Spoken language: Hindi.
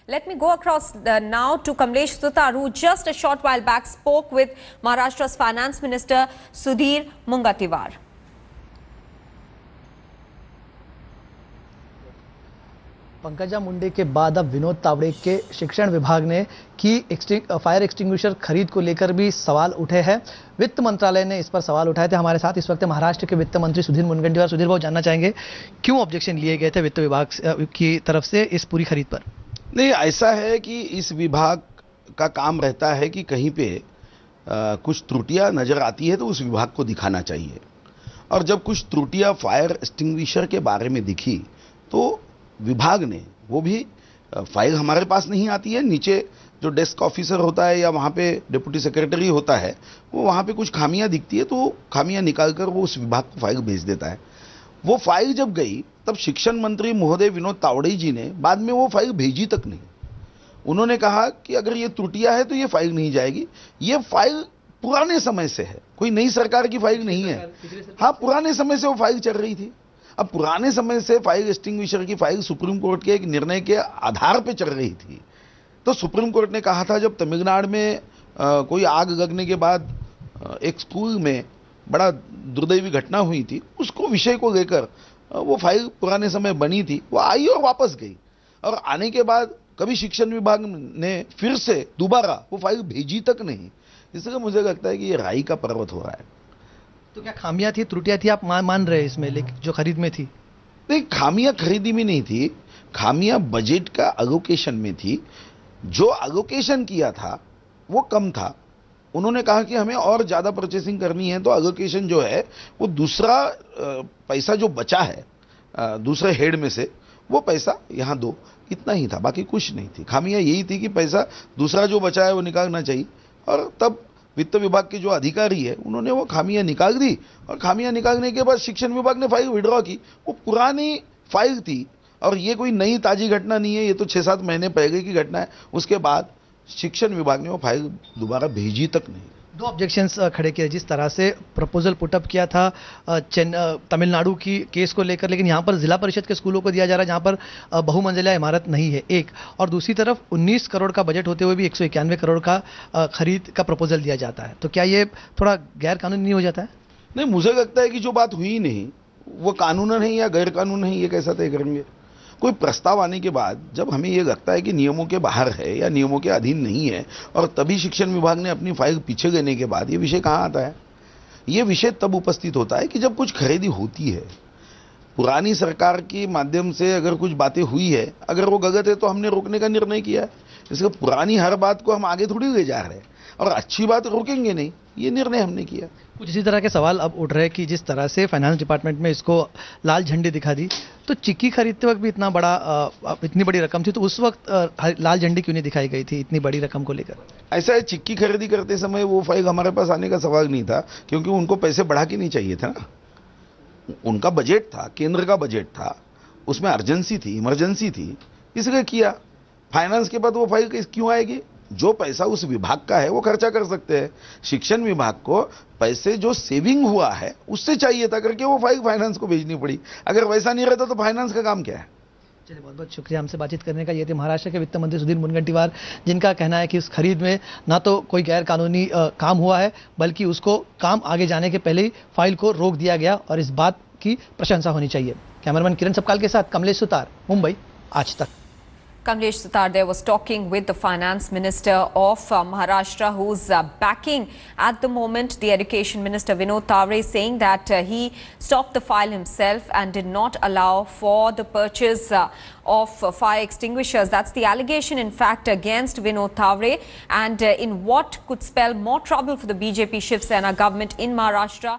Let me go across now to Kamlesh Sutar, who just a short while back spoke with Maharashtra's Finance Minister Sudhir Mungatiwar. Pankaja Munde के बाद अब विनोद तावड़े के शिक्षण विभाग ने की फायर एक्सटिंग्विशर खरीद को लेकर भी सवाल उठे हैं। वित्त मंत्रालय ने इस पर सवाल उठाए थे। हमारे साथ इस वक्त महाराष्ट्र के वित्त मंत्री सुधीर मुनगंटीवार। सुधीर भाऊ, जानना चाहेंगे क्यों ऑब्जेक्शन लिए गए थे वित्त विभाग की तरफ से इस पूरी खरीद पर? नहीं, ऐसा है कि इस विभाग का काम रहता है कि कहीं पे कुछ त्रुटियां नजर आती है तो उस विभाग को दिखाना चाहिए, और जब कुछ त्रुटियां फायर एक्सटिंग्विशर के बारे में दिखी तो विभाग ने, वो भी फाइल हमारे पास नहीं आती है, नीचे जो डेस्क ऑफिसर होता है या वहाँ पे डिप्टी सेक्रेटरी होता है, वो वहाँ पे कुछ खामियां दिखती है तो खामियां निकालकर वो उस विभाग को फाइल भेज देता है। वो फाइल जब गई तब शिक्षण मंत्री महोदय विनोद तावड़े जी ने बाद में वो फाइल भेजी तक नहीं। उन्होंने कहा कि अगर ये त्रुटियां है तो ये फाइल नहीं जाएगी। ये फाइल पुराने समय से है, कोई नई सरकार की फाइल नहीं है। हाँ, पुराने समय से वो फाइल चल रही थी। अब पुराने समय से फाइल एक्सटिंग्विशर की फाइल सुप्रीम कोर्ट के एक निर्णय के आधार पर चल रही थी। तो सुप्रीम कोर्ट ने कहा था, जब तमिलनाडु में कोई आग लगने के बाद एक स्कूल में बड़ा दुर्दैवी घटना हुई थी, उसको विषय को लेकर वो फाइल पुराने समय बनी थी, वो आई और वापस गई, और आने के बाद कभी शिक्षण विभाग ने फिर से दोबारा वो फाइल भेजी तक नहीं। इसलिए मुझे लगता है कि ये राई का पर्वत हो रहा है। तो क्या खामियां थी, त्रुटियां थी, आप मान रहे हैं इसमें, लेकिन जो खरीद में थी? नहीं, खामियां खरीदी में नहीं थी, खामियां बजट का एलोकेशन में थी। जो एलोकेशन किया था वो कम था। उन्होंने कहा कि हमें और ज्यादा परचेसिंग करनी है तो एलोकेशन जो है वो दूसरा पैसा जो बचा है दूसरे हेड में से, वो पैसा यहां दो, इतना ही था, बाकी कुछ नहीं थी। खामियां यही थी कि पैसा दूसरा जो बचा है वो निकालना चाहिए, और तब वित्त विभाग के जो अधिकारी है उन्होंने वो खामियां निकाल दी, और खामियां निकालने के बाद शिक्षण विभाग ने फाइल विड्रॉ की। वो पुरानी फाइल थी और ये कोई नई ताजी घटना नहीं है, ये तो 6-7 महीने पहले की घटना है। उसके बाद शिक्षण विभाग ने वो फाइल दोबारा भेजी तक नहीं। 2 ऑब्जेक्शंस खड़े किए, जिस तरह से प्रपोजल पुटअप किया था तमिलनाडु की केस को लेकर, लेकिन यहाँ पर जिला परिषद के स्कूलों को दिया जा रहा है जहाँ पर बहुमंजिला इमारत नहीं है, एक, और दूसरी तरफ 19 करोड़ का बजट होते हुए भी 191 करोड़ का खरीद का प्रपोजल दिया जाता है। तो क्या ये थोड़ा गैर कानूनी नहीं हो जाता है? नहीं, मुझे लगता है कि जो बात हुई नहीं वो कानून है या गैर कानून है, ये कैसा तय करेंगे? कोई प्रस्ताव आने के बाद जब हमें यह लगता है कि नियमों के बाहर है या नियमों के अधीन नहीं है, और तभी शिक्षण विभाग ने अपनी फाइल पीछे लेने के बाद, ये विषय कहां आता है? ये विषय तब उपस्थित होता है कि जब कुछ खरीदी होती है। पुरानी सरकार के माध्यम से अगर कुछ बातें हुई है, अगर वो गलत है तो हमने रोकने का निर्णय किया है। इसलिए पुरानी हर बात को हम आगे थोड़ी ले जा रहे हैं, और अच्छी बात रोकेंगे नहीं, ये निर्णय हमने किया। कुछ इसी तरह के सवाल अब उठ रहे हैं कि जिस तरह से फाइनेंस डिपार्टमेंट में इसको लाल झंडी दिखा दी, तो चिक्की खरीदते वक्त भी इतनी बड़ी रकम थी, तो उस वक्त लाल झंडी क्यों नहीं दिखाई गई थी इतनी बड़ी रकम को लेकर? ऐसा है, चिक्की खरीदी करते समय वो फाइल हमारे पास आने का सवाल नहीं था, क्योंकि उनको पैसे बढ़ा के नहीं चाहिए था ना। उनका बजट था, केंद्र का बजट था, उसमें अर्जेंसी थी, इमरजेंसी थी, इसलिए किया। फाइनेंस के बाद वो फाइल क्यों आएगी? जो पैसा उस विभाग का है वो खर्चा कर सकते हैं। शिक्षण विभाग को पैसे जो सेविंग हुआ है उससे चाहिए था करके वो फाइल फाइनेंस को भेजनी पड़ी। अगर वैसा नहीं रहता तो फाइनेंस का काम क्या है? चलिए, बहुत बहुत शुक्रिया हमसे बातचीत करने का। ये थे महाराष्ट्र के वित्त मंत्री सुधीर मुनगंटीवार, जिनका कहना है कि इस खरीद में ना तो कोई गैर कानूनी काम हुआ है, बल्कि उसको काम आगे जाने के पहले ही फाइल को रोक दिया गया, और इस बात की प्रशंसा होनी चाहिए। कैमरामैन किरण सपकाल के साथ कमलेश सुतार, मुंबई, आज तक। Kamlesh Sutar there was talking with the Finance Minister of Maharashtra, who's backing at the moment the Education Minister Vinod Tawre, saying that he stopped the file himself and did not allow for the purchase of fire extinguishers. That's the allegation, in fact, against Vinod Tawre, and in what could spell more trouble for the BJP Shiv Sena government in Maharashtra.